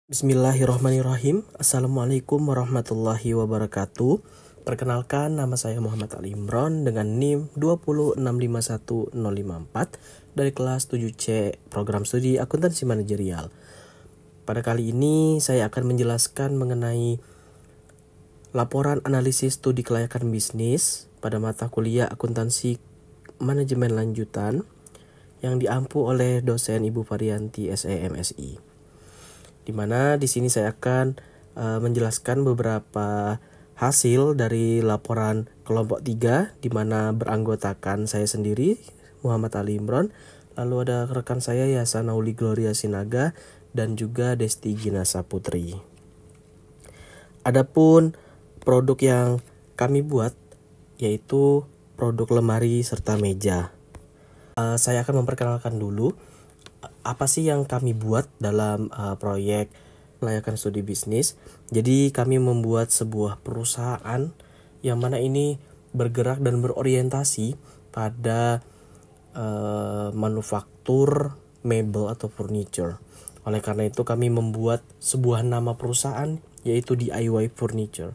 Bismillahirrahmanirrahim. Assalamualaikum warahmatullahi wabarakatuh. Perkenalkan, nama saya Muhammad Ali Imron dengan NIM 20651-054 dari kelas 7C Program Studi Akuntansi Manajerial. Pada kali ini saya akan menjelaskan mengenai laporan analisis studi kelayakan bisnis pada mata kuliah Akuntansi Manajemen Lanjutan yang diampu oleh dosen Ibu Varianti SEMSI. Di mana di sini saya akan menjelaskan beberapa hasil dari laporan kelompok 3 di mana beranggotakan saya sendiri Muhammad Ali Imron, lalu ada rekan saya Yasana Uli Gloria Sinaga dan juga Desti Ginasa Putri. Adapun produk yang kami buat yaitu produk lemari serta meja. Saya akan memperkenalkan dulu apa sih yang kami buat dalam proyek kelayakan studi bisnis. Jadi kami membuat sebuah perusahaan yang mana ini bergerak dan berorientasi pada manufaktur mebel atau furniture. Oleh karena itu kami membuat sebuah nama perusahaan yaitu DIY Furniture,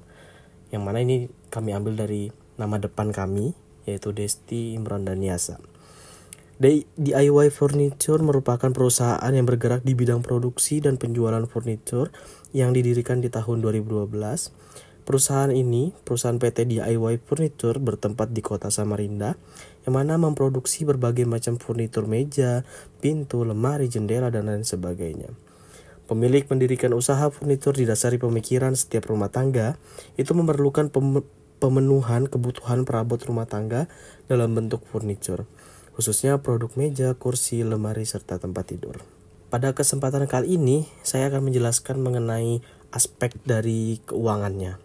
yang mana ini kami ambil dari nama depan kami yaitu Desti, Imron, dan Yasa. DIY Furniture merupakan perusahaan yang bergerak di bidang produksi dan penjualan furniture yang didirikan di tahun 2012. Perusahaan ini, perusahaan PT DIY Furniture, bertempat di kota Samarinda, yang mana memproduksi berbagai macam furnitur meja, pintu, lemari, jendela, dan lain sebagainya. Pemilik mendirikan usaha furnitur didasari pemikiran setiap rumah tangga itu memerlukan pemenuhan kebutuhan perabot rumah tangga dalam bentuk furniture, khususnya produk meja, kursi, lemari, serta tempat tidur. Pada kesempatan kali ini, saya akan menjelaskan mengenai aspek dari keuangannya.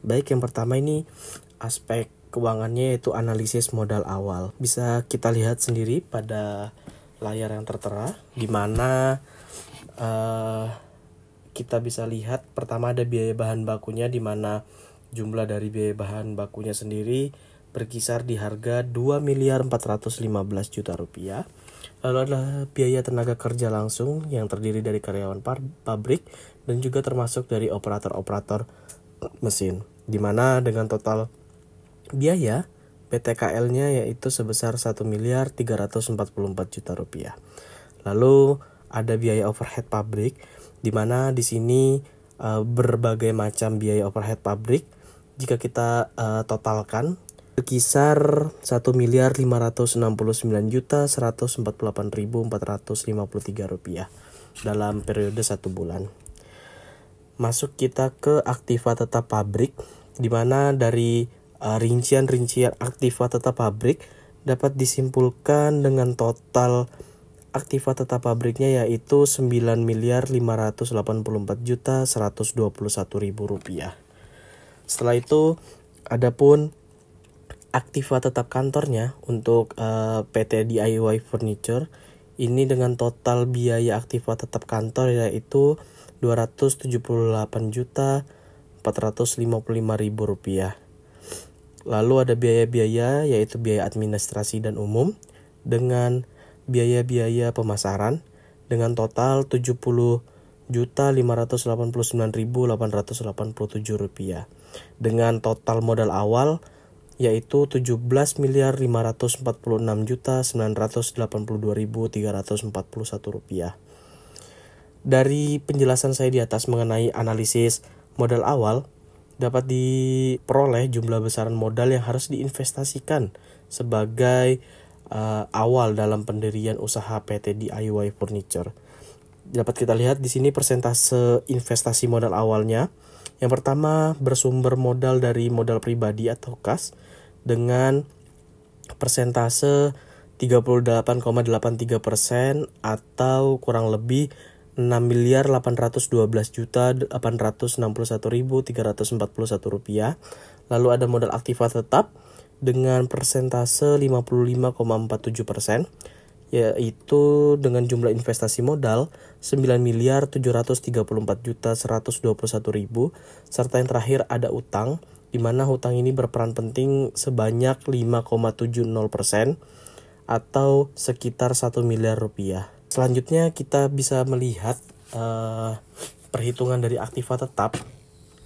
Baik, yang pertama ini aspek keuangannya yaitu analisis modal awal. Bisa kita lihat sendiri pada layar yang tertera, di mana kita bisa lihat pertama ada biaya bahan bakunya, di mana jumlah dari biaya bahan bakunya sendiri berkisar di harga Rp2.415.000.000. Lalu ada biaya tenaga kerja langsung yang terdiri dari karyawan pabrik dan juga termasuk dari operator-operator mesin, di mana dengan total biaya PTKL-nya yaitu sebesar Rp1.344.000.000. Lalu ada biaya overhead pabrik, di mana di sini berbagai macam biaya overhead pabrik jika kita totalkan berkisar Rp1.569.148.453 dalam periode 1 bulan. Masuk kita ke aktiva tetap pabrik, di mana dari rincian-rincian aktiva tetap pabrik dapat disimpulkan dengan total aktiva tetap pabriknya yaitu Rp9.584.121.000. Setelah itu adapun aktiva tetap kantornya untuk PT DIY Furniture ini dengan total biaya aktiva tetap kantor yaitu Rp270.8.455.000. Lalu ada biaya-biaya yaitu biaya administrasi dan umum dengan biaya-biaya pemasaran dengan total Rp70.589.887 dengan total modal awal yaitu Rp17.546.982.341. Dari penjelasan saya di atas mengenai analisis modal awal, dapat diperoleh jumlah besaran modal yang harus diinvestasikan sebagai awal dalam pendirian usaha PT DIY Furniture. Dapat kita lihat di sini persentase investasi modal awalnya. Yang pertama bersumber modal dari modal pribadi atau kas dengan persentase 38,83% atau kurang lebih Rp6.812.861.341. Lalu ada modal aktiva tetap dengan persentase 55,47%, yaitu dengan jumlah investasi modal Rp9.734.121.000, serta yang terakhir ada utang, di mana hutang ini berperan penting sebanyak 5,70% atau sekitar Rp1 miliar. Selanjutnya kita bisa melihat perhitungan dari aktiva tetap,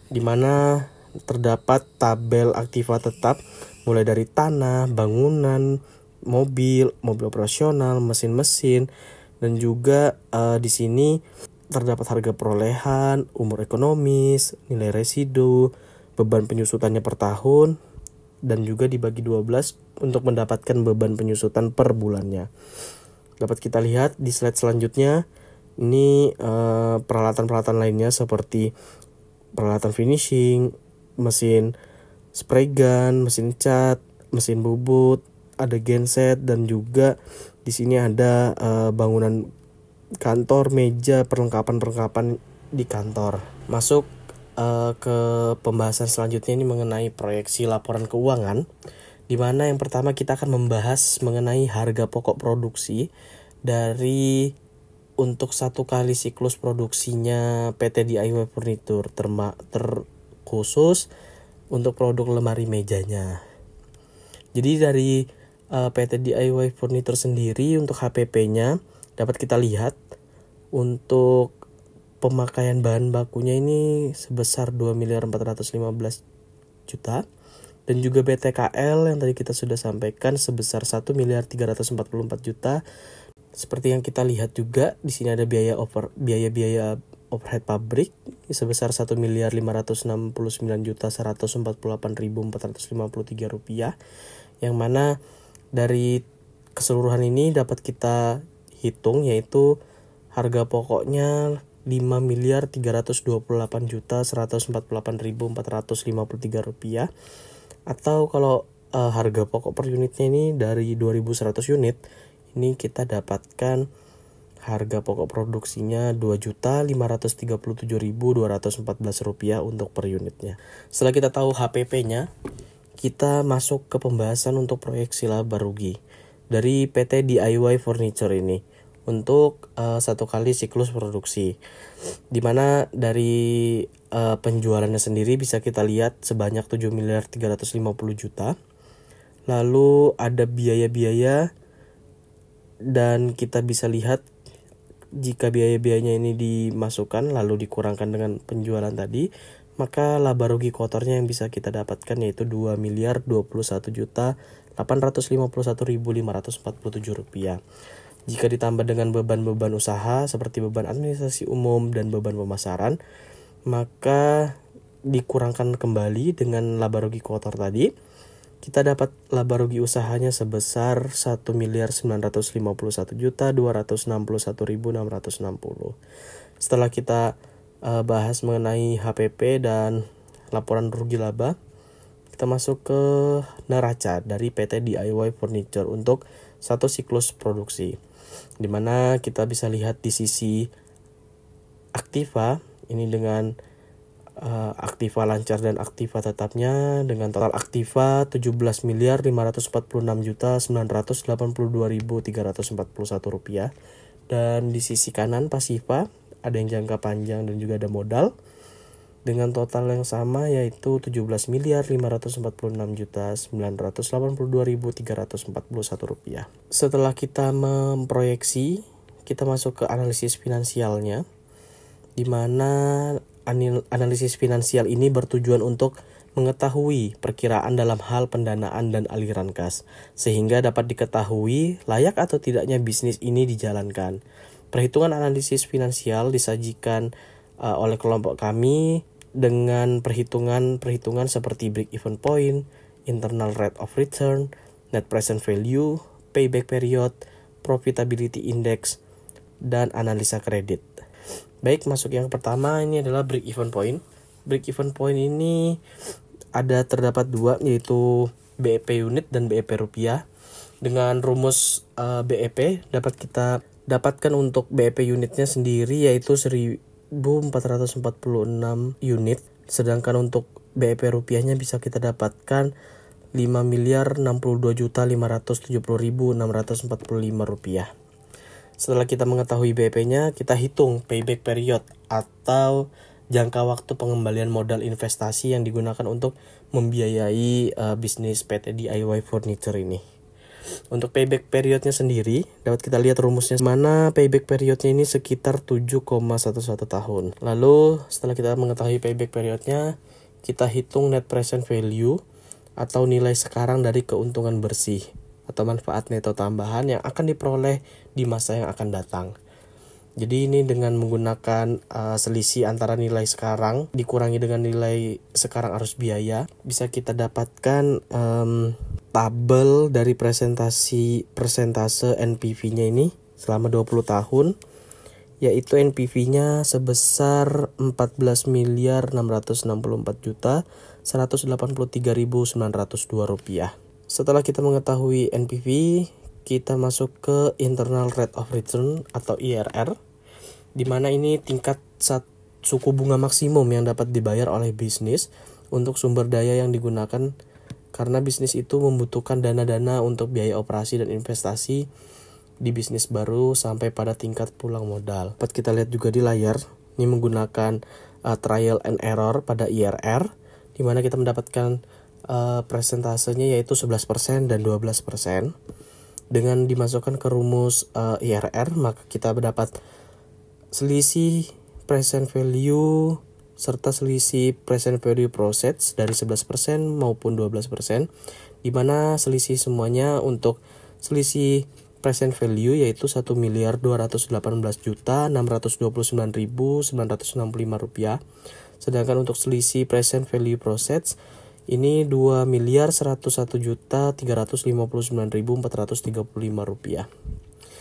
di mana terdapat tabel aktiva tetap mulai dari tanah, bangunan, mobil operasional, mesin-mesin, dan juga di sini terdapat harga perolehan, umur ekonomis, nilai residu, beban penyusutannya per tahun, dan juga dibagi 12 untuk mendapatkan beban penyusutan per bulannya. Dapat kita lihat di slide selanjutnya, ini peralatan-peralatan lainnya seperti peralatan finishing, mesin spray gun, mesin cat, mesin bubut, ada genset, dan juga di sini ada bangunan kantor, meja, perlengkapan di kantor. Masuk ke pembahasan selanjutnya ini mengenai proyeksi laporan keuangan, di mana yang pertama kita akan membahas mengenai harga pokok produksi dari untuk satu kali siklus produksinya PT DIY Furniture, terkhusus untuk produk lemari mejanya. Jadi dari PT DIY Furniture sendiri untuk HPP-nya dapat kita lihat untuk pemakaian bahan bakunya ini sebesar 2.415 juta, dan juga BTKL yang tadi kita sudah sampaikan sebesar 1.344 juta. Seperti yang kita lihat juga di sini ada biaya overhead pabrik sebesar 1.569.148.453 rupiah, yang mana dari keseluruhan ini dapat kita hitung yaitu harga pokoknya 5.328.148.453 rupiah, atau kalau harga pokok per unitnya ini dari 2.100 unit, ini kita dapatkan harga pokok produksinya 2.537.214 rupiah untuk per unitnya. Setelah kita tahu HPP-nya, kita masuk ke pembahasan untuk proyeksi laba rugi dari PT DIY Furniture ini untuk satu kali siklus produksi, dimana dari penjualannya sendiri bisa kita lihat sebanyak 7.350 juta. Lalu ada biaya-biaya, dan kita bisa lihat jika biaya-biayanya ini dimasukkan lalu dikurangkan dengan penjualan tadi, maka laba rugi kotornya yang bisa kita dapatkan yaitu 2.021.851.547 rupiah. Jika ditambah dengan beban-beban usaha seperti beban administrasi umum dan beban pemasaran, maka dikurangkan kembali dengan laba rugi kotor tadi, kita dapat laba rugi usahanya sebesar 1.951.261.660. Setelah kita bahas mengenai HPP dan laporan rugi laba, kita masuk ke neraca dari PT DIY Furniture untuk satu siklus produksi, di mana kita bisa lihat di sisi aktiva ini dengan aktiva lancar dan aktiva tetapnya dengan total aktiva 17.546.982.341 rupiah, dan di sisi kanan pasiva ada yang jangka panjang dan juga ada modal dengan total yang sama yaitu 17.556.982.341 rupiah. Setelah kita memproyeksi, kita masuk ke analisis finansialnya, di mana analisis finansial ini bertujuan untuk mengetahui perkiraan dalam hal pendanaan dan aliran kas, sehingga dapat diketahui layak atau tidaknya bisnis ini dijalankan. Perhitungan analisis finansial disajikan oleh kelompok kami dengan perhitungan seperti break-even point, internal rate of return, net present value, payback period, profitability index, dan analisa kredit. Baik, masuk yang pertama, ini adalah break-even point. Break-even point ini terdapat dua, yaitu BEP unit dan BEP rupiah. Dengan rumus BEP dapat kita dapatkan untuk BEP unitnya sendiri yaitu 1.446 unit, sedangkan untuk BEP rupiahnya bisa kita dapatkan 5.062.570.645 rupiah. Setelah kita mengetahui BEP-nya, kita hitung payback period atau jangka waktu pengembalian modal investasi yang digunakan untuk membiayai bisnis PT DIY Furniture ini. Untuk payback periodnya sendiri, dapat kita lihat rumusnya, mana payback periodnya ini sekitar 7,11 tahun. Lalu setelah kita mengetahui payback periodnya, kita hitung net present value atau nilai sekarang dari keuntungan bersih atau manfaat neto tambahan yang akan diperoleh di masa yang akan datang. Jadi ini dengan menggunakan selisih antara nilai sekarang dikurangi dengan nilai sekarang arus biaya, bisa kita dapatkan tabel dari persentase NPV-nya ini selama 20 tahun, yaitu NPV-nya sebesar 14.664.183.902 rupiah. Setelah kita mengetahui NPV, kita masuk ke internal rate of return atau IRR, di mana ini tingkat suku bunga maksimum yang dapat dibayar oleh bisnis untuk sumber daya yang digunakan, karena bisnis itu membutuhkan dana-dana untuk biaya operasi dan investasi di bisnis baru sampai pada tingkat pulang modal. Dapat kita lihat juga di layar, ini menggunakan trial and error pada IRR, di mana kita mendapatkan presentasenya yaitu 11% dan 12%. Dengan dimasukkan ke rumus IRR, maka kita mendapat selisih present value serta selisih present value process dari 11% maupun 12%, di mana selisih semuanya untuk selisih present value yaitu 1.218.629.965 rupiah, sedangkan untuk selisih present value process ini 2.101.359.435 rupiah.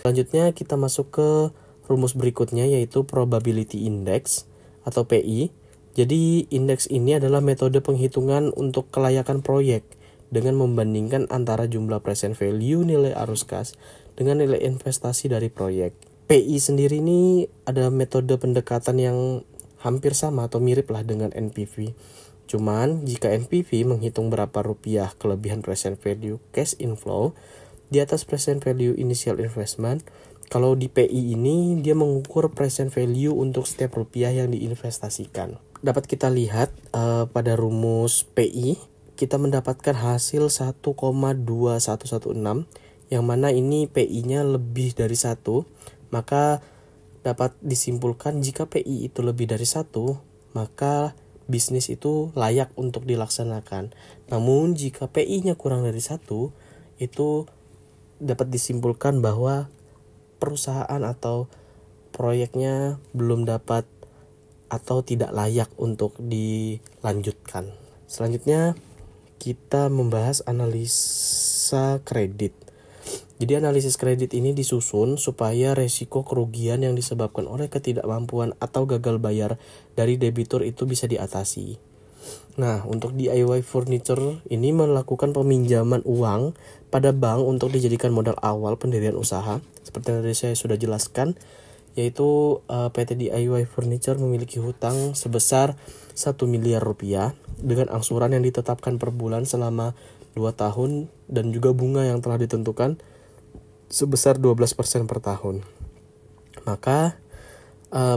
Selanjutnya kita masuk ke rumus berikutnya, yaitu probability index atau PI. Jadi indeks ini adalah metode penghitungan untuk kelayakan proyek dengan membandingkan antara jumlah present value nilai arus kas dengan nilai investasi dari proyek. PI sendiri ini ada metode pendekatan yang hampir sama atau mirip lah dengan NPV. Cuman jika NPV menghitung berapa rupiah kelebihan present value cash inflow di atas present value initial investment, kalau di PI ini dia mengukur present value untuk setiap rupiah yang diinvestasikan. Dapat kita lihat pada rumus PI, kita mendapatkan hasil 1,2116, yang mana ini PI-nya lebih dari 1, maka dapat disimpulkan jika PI itu lebih dari 1, maka bisnis itu layak untuk dilaksanakan. Namun jika PI-nya kurang dari 1, itu dapat disimpulkan bahwa perusahaan atau proyeknya belum dapat atau tidak layak untuk dilanjutkan. Selanjutnya kita membahas analisa kredit. Jadi analisis kredit ini disusun supaya resiko kerugian yang disebabkan oleh ketidakmampuan atau gagal bayar dari debitur itu bisa diatasi. Nah, untuk DIY Furniture ini melakukan peminjaman uang pada bank untuk dijadikan modal awal pendirian usaha. Seperti yang tadi saya sudah jelaskan, yaitu PT DIY Furniture memiliki hutang sebesar 1 miliar rupiah dengan angsuran yang ditetapkan per bulan selama 2 tahun dan juga bunga yang telah ditentukan sebesar 12% per tahun. Maka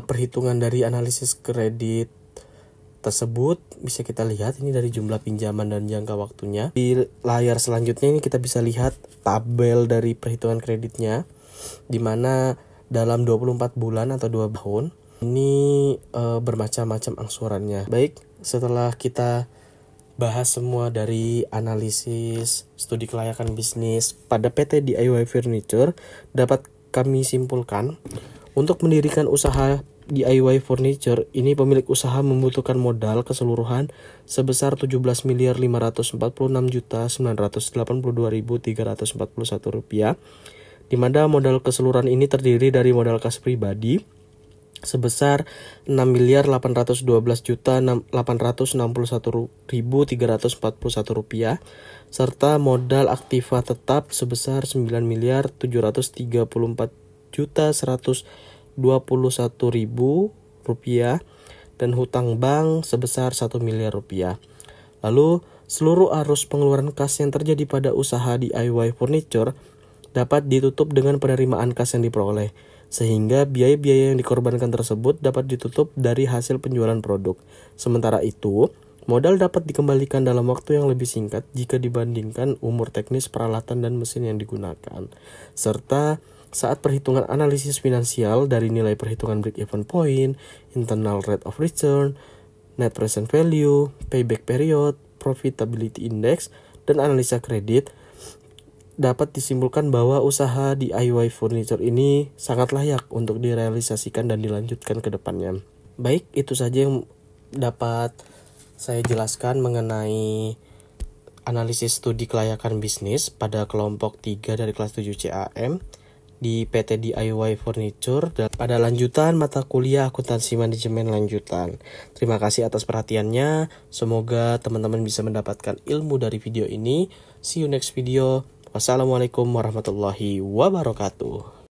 perhitungan dari analisis kredit tersebut bisa kita lihat ini dari jumlah pinjaman dan jangka waktunya. Di layar selanjutnya ini kita bisa lihat tabel dari perhitungan kreditnya, di mana dalam 24 bulan atau 2 tahun ini bermacam-macam angsurannya. Baik, setelah kita bahas semua dari analisis studi kelayakan bisnis pada PT DIY Furniture, dapat kami simpulkan untuk mendirikan usaha DIY Furniture ini pemilik usaha membutuhkan modal keseluruhan sebesar 17.546.982.341 rupiah, di mana modal keseluruhan ini terdiri dari modal kas pribadi sebesar 6.812.861.341 rupiah, serta modal aktiva tetap sebesar 9.734.121.000 rupiah dan hutang bank sebesar 1 miliar rupiah. Lalu seluruh arus pengeluaran kas yang terjadi pada usaha DIY Furniture dapat ditutup dengan penerimaan kas yang diperoleh, sehingga biaya-biaya yang dikorbankan tersebut dapat ditutup dari hasil penjualan produk. Sementara itu, Modal dapat dikembalikan dalam waktu yang lebih singkat jika dibandingkan umur teknis peralatan dan mesin yang digunakan. Serta saat perhitungan analisis finansial dari nilai perhitungan break-even point, internal rate of return, net present value, payback period, profitability index, dan analisa kredit, dapat disimpulkan bahwa usaha DIY furniture ini sangat layak untuk direalisasikan dan dilanjutkan ke depannya. Baik, itu saja yang dapat saya jelaskan mengenai analisis studi kelayakan bisnis pada kelompok 3 dari kelas 7 CAM di PT DIY Furniture dan pada lanjutan mata kuliah akuntansi manajemen lanjutan. Terima kasih atas perhatiannya. Semoga teman-teman bisa mendapatkan ilmu dari video ini. See you next video. Wassalamualaikum warahmatullahi wabarakatuh.